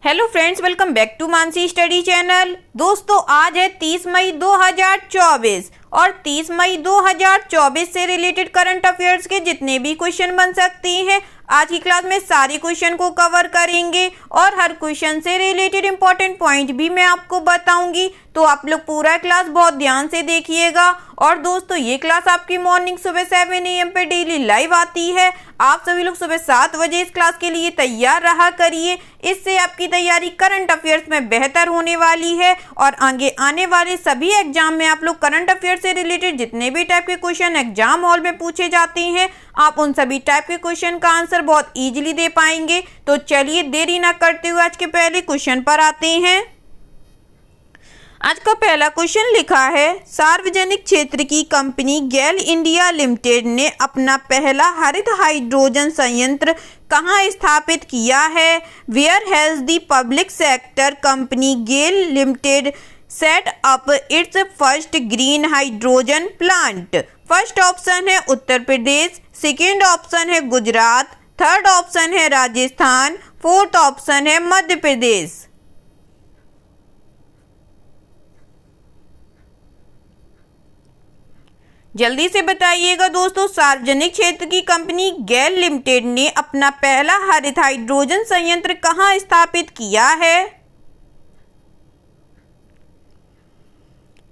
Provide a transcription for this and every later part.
Hello friends, welcome back to Mansi study channel. दोस्तों, आज है 30 मई 2024 और 30 मई 2024 से रिलेटेड करंट अफेयर्स के जितने भी क्वेश्चन बन सकते हैं आज की क्लास में सारे क्वेश्चन को कवर करेंगे और हर क्वेश्चन से रिलेटेड इंपॉर्टेंट पॉइंट भी मैं आपको बताऊंगी। तो आप लोग पूरा क्लास बहुत ध्यान से देखिएगा। और दोस्तों, ये क्लास आपकी मॉर्निंग सुबह 7 AM पे डेली लाइव आती है। आप सभी लोग सुबह 7 बजे इस क्लास के लिए तैयार रहा करिए। इससे आपकी तैयारी करंट अफेयर्स में बेहतर होने वाली है और आगे आने वाले सभी एग्जाम में आप लोग करंट अफेयर्स से रिलेटेड जितने भी टाइप के क्वेश्चन एग्जाम हॉल में पूछे जाते हैं, आप उन सभी टाइप के क्वेश्चन का आंसर बहुत इजीली दे पाएंगे। तो चलिए देरी ना करते हुए आज के पहले क्वेश्चन पर आते हैं। आज का पहला क्वेश्चन लिखा है, सार्वजनिक क्षेत्र की कंपनी गेल इंडिया लिमिटेड ने अपना पहला हरित हाइड्रोजन संयंत्र कहां स्थापित किया है? Where has the public sector company GAIL limited set up its first green hydrogen plant? First option है उत्तर प्रदेश, सेकेंड ऑप्शन है गुजरात, थर्ड ऑप्शन है राजस्थान, फोर्थ ऑप्शन है मध्य प्रदेश। जल्दी से बताइएगा दोस्तों। सार्वजनिक क्षेत्र की कंपनी गेल लिमिटेड ने अपना पहला हरित हाइड्रोजन संयंत्र कहां स्थापित किया है?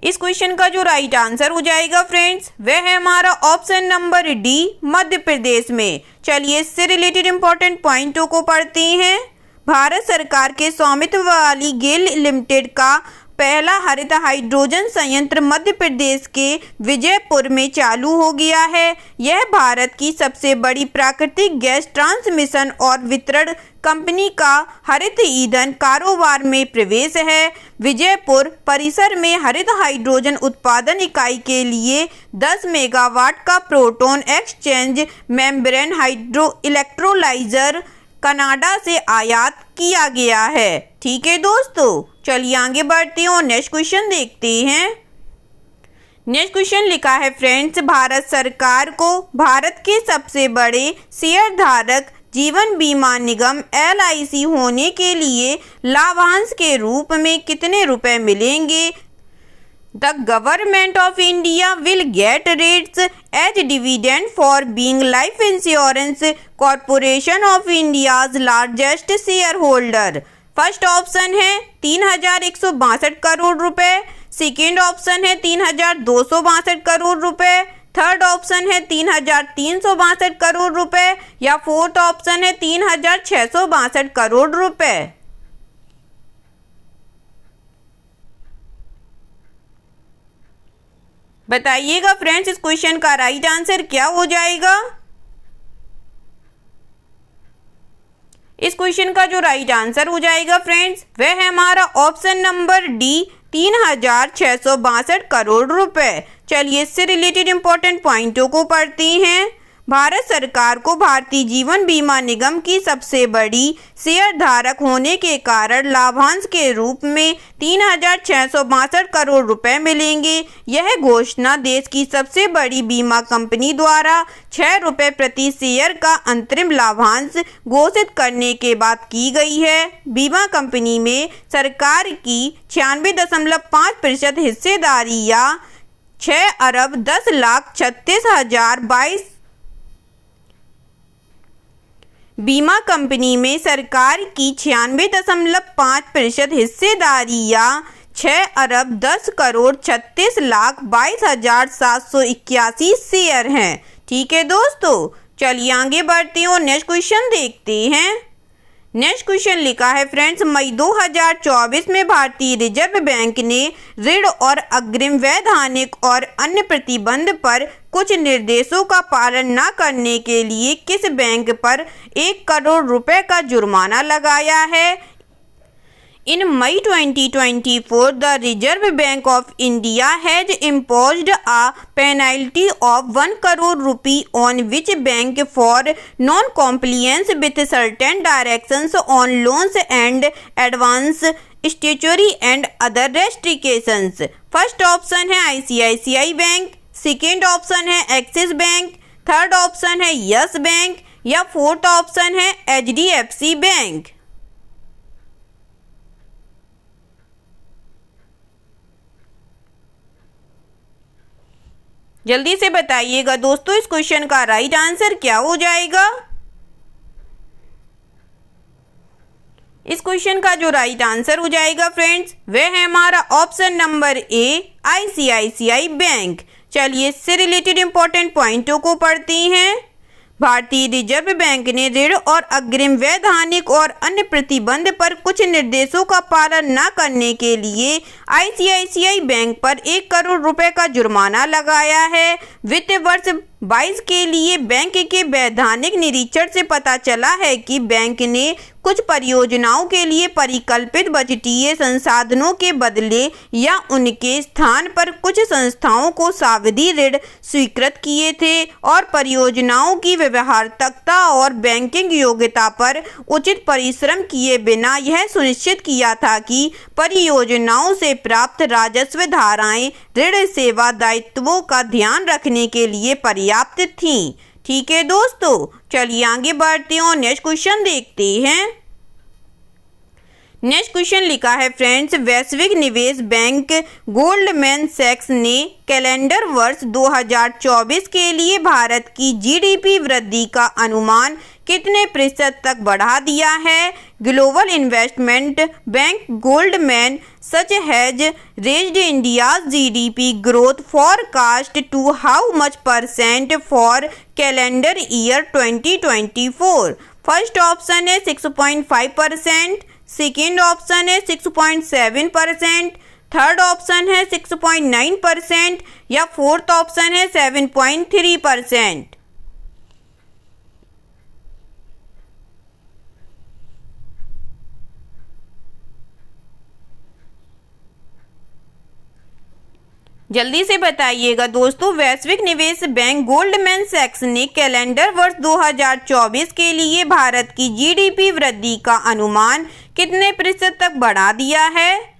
इस क्वेश्चन का जो राइट आंसर हो जाएगा फ्रेंड्स, वह है हमारा option number D, Madhya Pradesh में। चलिए इससे रिलेटेड इंपॉर्टेंट पॉइंटों को पढ़ते हैं। भारत सरकार के स्वामित्व वाली गेल लिमिटेड का पहला हरित हाइड्रोजन संयंत्र मध्य प्रदेश के विजयपुर में चालू हो गया है। यह भारत की सबसे बड़ी प्राकृतिक गैस ट्रांसमिशन और वितरण कंपनी का हरित ईंधन कारोबार में प्रवेश है। विजयपुर परिसर में हरित हाइड्रोजन उत्पादन इकाई के लिए 10 मेगावाट का proton exchange membrane hydro electrolyser Canada से आयात किया गया है। ठीक है दोस्तों, चलिए आगे बढ़ते हैं और नेक्स्ट क्वेश्चन देखते हैं। नेक्स्ट क्वेश्चन लिखा है फ्रेंड्स, भारत सरकार को भारत के सबसे बड़े शेयरधारक जीवन बीमा निगम LIC होने के लिए लाभांश के रूप में कितने रुपए मिलेंगे? The government of India will get rates as dividend for being Life Insurance Corporation of India's largest shareholder. First option है 3,162 करोड़ रुपए, सेकेंड ऑप्शन है 3,262 करोड़ रुपए, थर्ड ऑप्शन है 3,362 करोड़ रुपए या फोर्थ ऑप्शन है 3,662 करोड़ रुपए। बताइएगा फ्रेंड्स, इस क्वेश्चन का राइट आंसर क्या हो जाएगा? इस क्वेश्चन का जो राइट आंसर हो जाएगा फ्रेंड्स, वह है हमारा ऑप्शन नंबर डी, 3,662 करोड़ रुपए। चलिए इससे रिलेटेड इंपॉर्टेंट पॉइंटों को पढ़ते हैं। भारत सरकार को भारतीय जीवन बीमा निगम की सबसे बड़ी शेयरधारक होने के कारण लाभांश के रूप में 3,662 करोड़ रुपए मिलेंगे। यह घोषणा देश की सबसे बड़ी बीमा कंपनी द्वारा 6 रुपये प्रति शेयर का अंतरिम लाभांश घोषित करने के बाद की गई है। बीमा कंपनी में सरकार की 96.5% हिस्सेदारी या 6,10,36,022 बीमा कंपनी में सरकार की 96.5% हिस्सेदारी या 6,10,36,22,781 शेयर हैं। ठीक है दोस्तों, चलिए आगे बढ़ते हैं और नेक्स्ट क्वेश्चन देखते हैं। नेक्स्ट क्वेश्चन लिखा है फ्रेंड्स, मई 2024 में भारतीय रिजर्व बैंक ने ऋण और अग्रिम वैधानिक और अन्य प्रतिबंध पर कुछ निर्देशों का पालन न करने के लिए किस बैंक पर 1 करोड़ रुपए का जुर्माना लगाया है? In May 2024, the Reserve Bank of India has imposed a penalty of 1 crore rupee on which bank for non-compliance with certain directions on loans and advance, statutory and other restrictions. First option है ICICI bank, second option है axis bank, third option है yes bank या fourth option है HDFC bank. जल्दी से बताइएगा दोस्तों इस क्वेश्चन का राइट आंसर क्या हो जाएगा। इस क्वेश्चन का जो राइट आंसर हो जाएगा फ्रेंड्स वह है हमारा option number A, ICICI bank. चलिए इससे रिलेटेड इंपॉर्टेंट पॉइंटों को पढ़ते हैं। भारतीय रिजर्व बैंक ने ऋण और अग्रिम वैधानिक और अन्य प्रतिबंध पर कुछ निर्देशों का पालन न करने के लिए आईसीआईसीआई बैंक पर 1 करोड़ रुपए का जुर्माना लगाया है। वित्त वर्ष 22 के लिए बैंक के वैधानिक निरीक्षण से पता चला है कि बैंक ने कुछ परियोजनाओं के लिए परिकल्पित बजटीय संसाधनों के बदले या उनके स्थान पर कुछ संस्थाओं को सावधि ऋण स्वीकृत किए थे और परियोजनाओं की व्यवहार्यता और बैंकिंग योग्यता पर उचित परिश्रम किए बिना यह सुनिश्चित किया था कि परियोजनाओं से प्राप्त राजस्व धाराएं ऋण सेवा दायित्वों का ध्यान रखने के लिए पर्याप्त थीं। ठीक है दोस्तों, चलिए आगे बढ़ते हैं और नेक्स्ट क्वेश्चन देखते हैं। नेक्स्ट क्वेश्चन लिखा है फ्रेंड्स, वैश्विक निवेश बैंक गोल्डमैन सैक्स ने कैलेंडर वर्ष 2024 के लिए भारत की जीडीपी वृद्धि का अनुमान कितने प्रतिशत तक बढ़ा दिया है। Global investment bank Goldman Sachs has raised India's GDP growth forecast to how much % for calendar year 2024। First option है 6.5%, सेकेंड ऑप्शन है 6.7%, थर्ड ऑप्शन है 6.9% या फोर्थ ऑप्शन है 7.3%। जल्दी से बताइएगा दोस्तों वैश्विक निवेश बैंक गोल्डमैन सैक्स ने कैलेंडर वर्ष 2024 के लिए भारत की जीडीपी वृद्धि का अनुमान कितने प्रतिशत तक बढ़ा दिया है।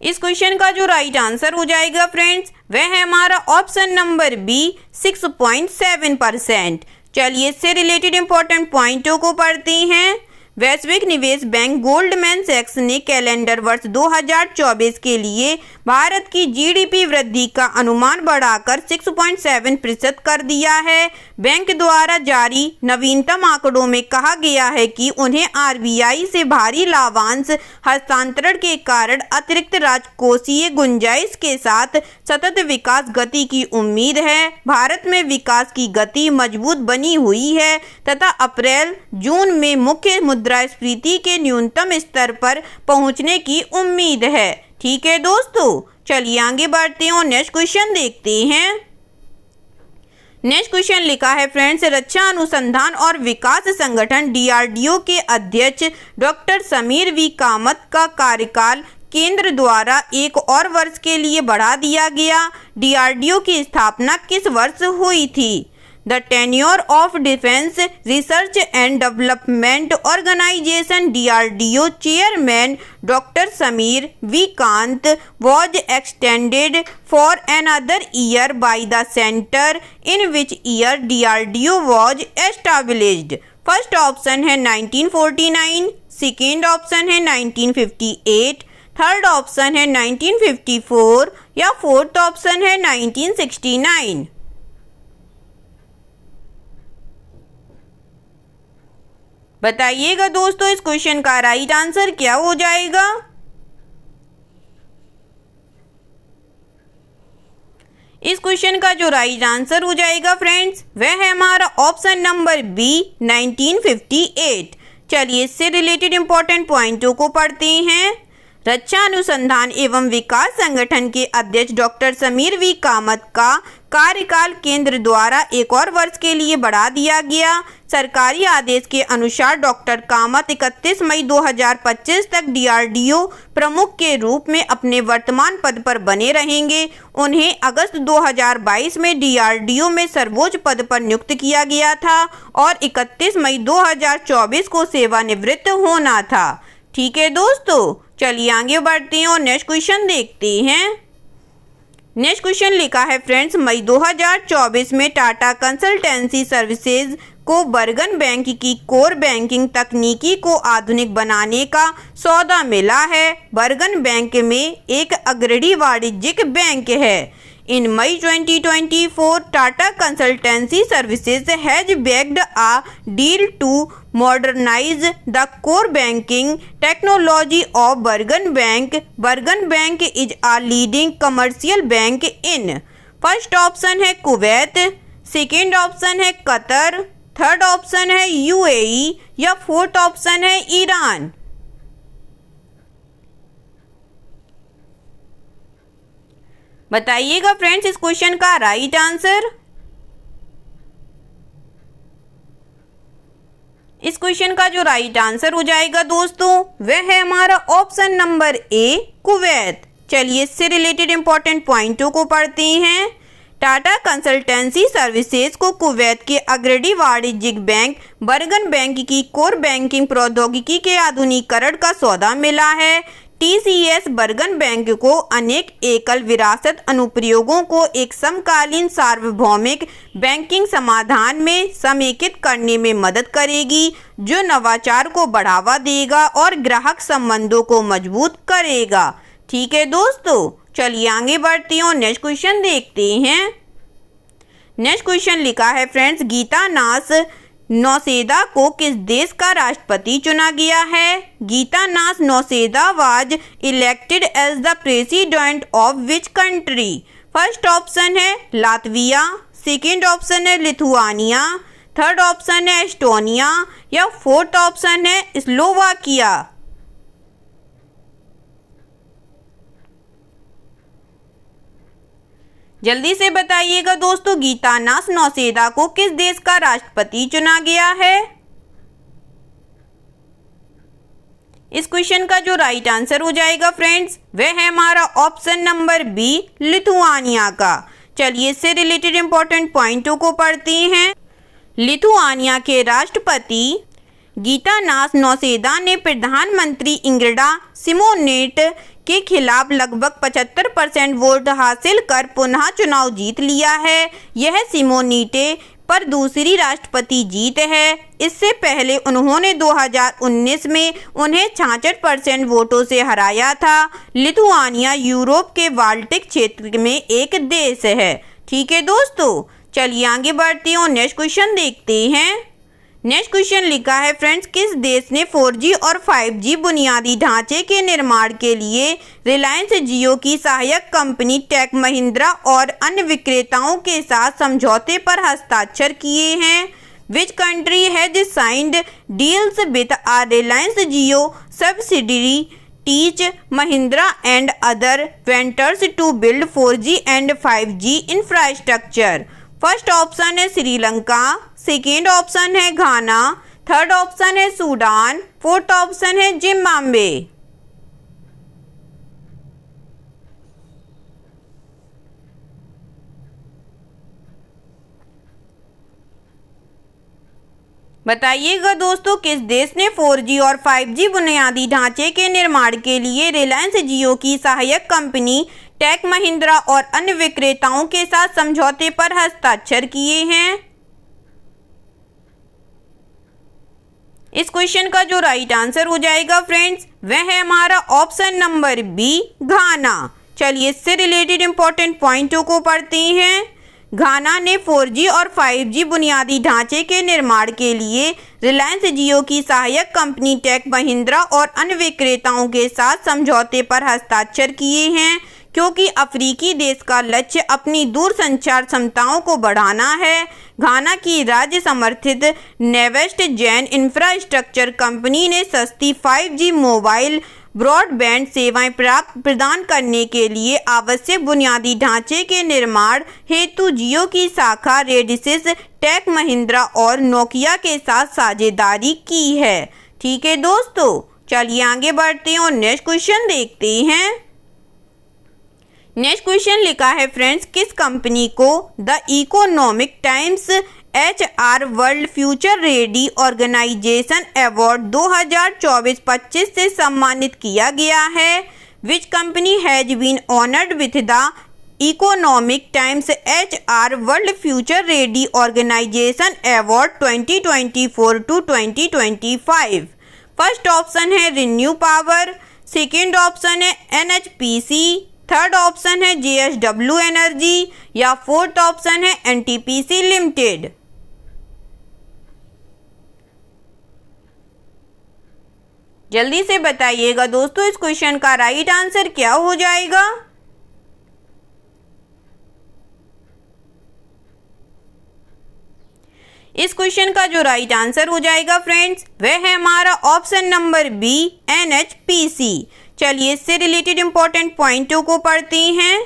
इस क्वेश्चन का जो राइट आंसर हो जाएगा फ्रेंड्स वह है हमारा ऑप्शन नंबर बी, 6.7%। चलिए इससे रिलेटेड इंपॉर्टेंट पॉइंटों को पढ़ते हैं। वैश्विक निवेश बैंक गोल्डमैन सैक्स ने कैलेंडर वर्ष 2024 के लिए भारत की जीडीपी वृद्धि का अनुमान बढ़ाकर 6.7% कर दिया है। बैंक द्वारा जारी नवीनतम आंकड़ों में कहा गया है कि उन्हें आरबीआई से भारी लाभांश हस्तांतरण के कारण अतिरिक्त राजकोषीय गुंजाइश के साथ सतत विकास गति की उम्मीद है। भारत में विकास की गति मजबूत बनी हुई है तथा अप्रैल-जून में मुख्य मुद्रास्फीति के न्यूनतम स्तर पर पहुंचने की उम्मीद है। ठीक है दोस्तों, चलिए आगे बढ़ते हैं और नेक्स्ट क्वेश्चन देखते हैं। नेक्स्ट क्वेश्चन लिखा है फ्रेंड्स, रक्षा अनुसंधान और विकास संगठन डीआरडीओ के अध्यक्ष डॉक्टर समीर वी कामत का कार्यकाल केंद्र द्वारा 1 और वर्ष के लिए बढ़ा दिया गया। डीआरडीओ की स्थापना किस वर्ष हुई थी। The tenure of Defense Research and Development Organization DRDO Chairman Dr. Sameer V. Kant was extended for another year by the center in which year DRDO was established. First option है 1949, second option है 1958, third option है 1954 या fourth option है 1969। बताइएगा दोस्तों इस question का right answer क्या हो जाएगा। इस क्वेश्चन का जो राइट आंसर हो जाएगा फ्रेंड्स वह है हमारा ऑप्शन नंबर बी, 1958। चलिए इससे रिलेटेड इंपॉर्टेंट पॉइंटों को पढ़ते हैं। रक्षा अनुसंधान एवं विकास संगठन के अध्यक्ष डॉक्टर समीर वी कामत का कार्यकाल केंद्र द्वारा 1 और वर्ष के लिए बढ़ा दिया गया। सरकारी आदेश के अनुसार डॉक्टर कामत 31 मई 2025 तक डीआरडीओ प्रमुख के रूप में अपने वर्तमान पद पर बने रहेंगे। उन्हें अगस्त 2022 में डीआरडीओ में सर्वोच्च पद पर नियुक्त किया गया था और 31 मई 2024 को सेवानिवृत्त होना था। ठीक है दोस्तों, चलिए आगे बढ़ते हैं और नेक्स्ट क्वेश्चन देखते हैं। नेक्स्ट क्वेश्चन लिखा है फ्रेंड्स, मई 2024 में टाटा कंसल्टेंसी सर्विसेज को बर्गन बैंक की कोर बैंकिंग तकनीकी को आधुनिक बनाने का सौदा मिला है। बर्गन बैंक में एक अग्रणी वाणिज्यिक बैंक है। In May 2024, Tata Consultancy Services has backed a deal to modernize the core banking technology of Bergen Bank. Bergen Bank is a leading commercial bank in first option है कुवैत, सेकेंड ऑप्शन है Qatar, third option है UAE या fourth option है Iran. बताइएगा friends इस question का right answer. इस question का जो राइट आंसर हो जाएगा दोस्तों वह है हमारा ऑप्शन नंबर ए कुवैत। चलिए इससे रिलेटेड इंपॉर्टेंट पॉइंटों को पढ़ते हैं। टाटा कंसल्टेंसी सर्विसेज को कुवैत के अग्रणी वाणिज्यिक बैंक बर्गन बैंक की कोर बैंकिंग प्रौद्योगिकी के आधुनिकीकरण का सौदा मिला है। TCS बर्गन बैंक को अनेक एकल विरासत अनुप्रयोगों को एक समकालीन सार्वभौमिक बैंकिंग समाधान में समेकित करने में मदद करेगी, जो नवाचार को बढ़ावा देगा और ग्राहक संबंधों को मजबूत करेगा। ठीक है दोस्तों, चलिए आगे बढ़ते हैं और नेक्स्ट क्वेश्चन देखते हैं। नेक्स्ट क्वेश्चन लिखा है फ्रेंड्स, गीतानास नौसेदा को किस देश का राष्ट्रपति चुना गया है? Gitanas Nauseda was elected as the president of which country? First option है लातविया, सेकेंड ऑप्शन है लिथुआनिया, थर्ड ऑप्शन है एस्टोनिया या फोर्थ ऑप्शन है स्लोवाकिया। जल्दी से बताइएगा दोस्तों, गीतानास नौसेदा को किस देश का राष्ट्रपति चुना गया है? इस क्वेश्चन का जो राइट आंसर हो जाएगा फ्रेंड्स वह है हमारा ऑप्शन नंबर बी लिथुआनिया का। चलिए इससे रिलेटेड इंपॉर्टेंट पॉइंटों को पढ़ते हैं। लिथुआनिया के राष्ट्रपति गीतानास नौसेदा ने प्रधानमंत्री इंग्रिडा सिमोनेट के खिलाफ लगभग 75% वोट हासिल कर पुनः चुनाव जीत लिया है। यह सिमोनीटे पर दूसरी राष्ट्रपति जीत है। इससे पहले उन्होंने 2019 में उन्हें 66% वोटों से हराया था। लिथुआनिया यूरोप के बाल्टिक क्षेत्र में एक देश है। ठीक है दोस्तों, चलिए आगे बढ़ते हैं और नेक्स्ट क्वेश्चन देखते हैं। नेक्स्ट क्वेश्चन लिखा है फ्रेंड्स, किस देश ने 4G और 5G बुनियादी ढांचे के निर्माण के लिए रिलायंस जियो की सहायक कंपनी टेक महिंद्रा और अन्य विक्रेताओं के साथ समझौते पर हस्ताक्षर किए हैं? Which country has signed deals with a Reliance Jio subsidiary Tech Mahindra and other ventures to build 4G and 5G infrastructure? First option है श्रीलंका, सेकेंड ऑप्शन है घाना, थर्ड ऑप्शन है सूडान, फोर्थ ऑप्शन है जिम्बाब्वे। बताइएगा दोस्तों, किस देश ने 4G और 5G बुनियादी ढांचे के निर्माण के लिए रिलायंस जियो की सहायक कंपनी टेक महिंद्रा और अन्य विक्रेताओं के साथ समझौते पर हस्ताक्षर किए हैं? इस क्वेश्चन का जो राइट आंसर हो जाएगा फ्रेंड्स वह है हमारा ऑप्शन नंबर बी घाना। चलिए इससे रिलेटेड इंपॉर्टेंट पॉइंटों को पढ़ते हैं। घाना ने 4G और 5G बुनियादी ढांचे के निर्माण के लिए रिलायंस जियो की सहायक कंपनी टेक महिंद्रा और अन्य विक्रेताओं के साथ समझौते पर हस्ताक्षर किए हैं, क्योंकि अफ्रीकी देश का लक्ष्य अपनी दूरसंचार क्षमताओं को बढ़ाना है। घाना की राज्य समर्थित नेवेस्ट जेन इंफ्रास्ट्रक्चर कंपनी ने सस्ती 5G मोबाइल ब्रॉडबैंड सेवाएं प्रदान करने के लिए आवश्यक बुनियादी ढांचे के निर्माण हेतु जियो की शाखा रेडिसिस टेक महिंद्रा और नोकिया के साथ साझेदारी की है। ठीक है दोस्तों, चलिए आगे बढ़ते हैं और नेक्स्ट क्वेश्चन देखते हैं। नेक्स्ट क्वेश्चन लिखा है फ्रेंड्स, किस कंपनी को the Economic Times HR world future ready organisation award 2024-25 से सम्मानित किया गया है? Which company has been honoured with the Economic Times HR world future ready organisation award 2024 to 2025? First option है रिन्यू पावर, सेकेंड ऑप्शन है NHPC, third option है JSW energy या fourth option है NTPC लिमिटेड। जल्दी से बताइएगा दोस्तों, इस क्वेश्चन का राइट आंसर क्या हो जाएगा। इस क्वेश्चन का जो राइट आंसर हो जाएगा फ्रेंड्स, वह है हमारा ऑप्शन नंबर बी NHPC। चलिए इससे रिलेटेड इंपॉर्टेंट पॉइंटों को पढ़ते हैं।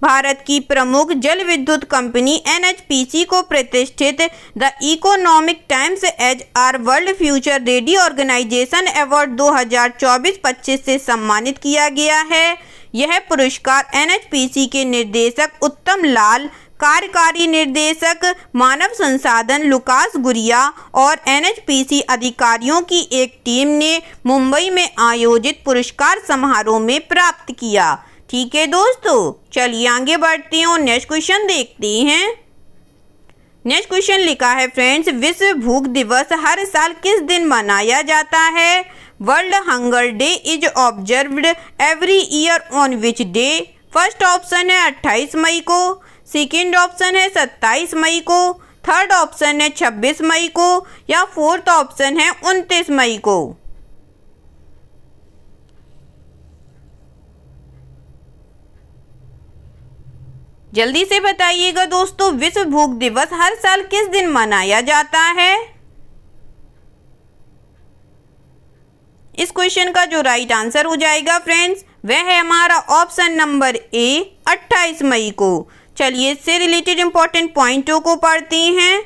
भारत की प्रमुख जल विद्युत कंपनी NHPC को प्रतिष्ठित the Economic Times HR world future ready organisation award 2024-25 से सम्मानित किया गया है। यह पुरस्कार NHPC के निर्देशक उत्तम लाल, कार्यकारी निर्देशक मानव संसाधन लुकास गुरिया और NHPC अधिकारियों की एक टीम ने मुंबई में आयोजित पुरस्कार समारोह में प्राप्त किया। ठीक है दोस्तों, चलिए आगे बढ़ते हैं और नेक्स्ट क्वेश्चन देखते हैं। नेक्स्ट क्वेश्चन लिखा है फ्रेंड्स, विश्व भूख दिवस हर साल किस दिन मनाया जाता है? World hunger day is observed every year on which day? First option है 28 मई को, सेकेंड ऑप्शन है 27 मई को, थर्ड ऑप्शन है 26 मई को या फोर्थ ऑप्शन है 29 मई को। जल्दी से बताइएगा दोस्तों, विश्व भूख दिवस हर साल किस दिन मनाया जाता है? इस क्वेश्चन का जो राइट आंसर हो जाएगा फ्रेंड्स, वह है हमारा ऑप्शन नंबर ए 28 मई को। चलिए इससे रिलेटेड इंपॉर्टेंट पॉइंटों को पढ़ते हैं।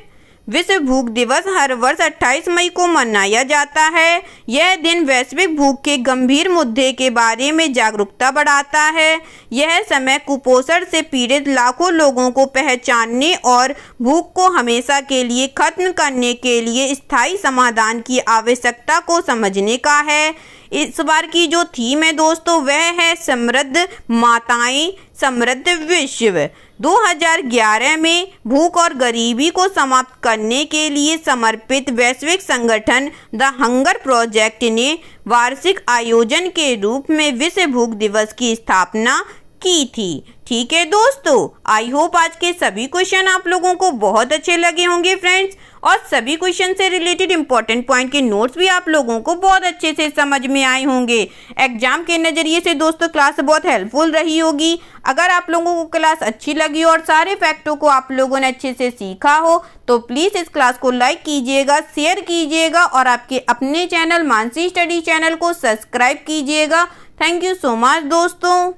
विश्व भूख दिवस हर वर्ष 28 मई को मनाया जाता है। यह दिन वैश्विक भूख के गंभीर मुद्दे के बारे में जागरूकता बढ़ाता है। यह समय कुपोषण से पीड़ित लाखों लोगों को पहचानने और भूख को हमेशा के लिए खत्म करने के लिए स्थायी समाधान की आवश्यकता को समझने का है। इस बार की जो थीम है दोस्तों, वह है समृद्ध माताएं समृद्ध विश्व। 2011 में भूख और गरीबी को समाप्त करने के लिए समर्पित वैश्विक संगठन द हंगर प्रोजेक्ट ने वार्षिक आयोजन के रूप में विश्व भूख दिवस की स्थापना की थी। ठीक है दोस्तों, आई होप आज के सभी क्वेश्चन आप लोगों को बहुत अच्छे लगे होंगे फ्रेंड्स, और सभी क्वेश्चन से रिलेटेड इंपॉर्टेंट पॉइंट के नोट्स भी आप लोगों को बहुत अच्छे से समझ में आए होंगे। एग्जाम के नज़रिए से दोस्तों क्लास बहुत हेल्पफुल रही होगी। अगर आप लोगों को क्लास अच्छी लगी और सारे फैक्टों को आप लोगों ने अच्छे से सीखा हो तो प्लीज़ इस क्लास को लाइक कीजिएगा, शेयर कीजिएगा और आपके अपने चैनल मानसी स्टडी चैनल को सब्सक्राइब कीजिएगा। थैंक यू सो मच दोस्तों।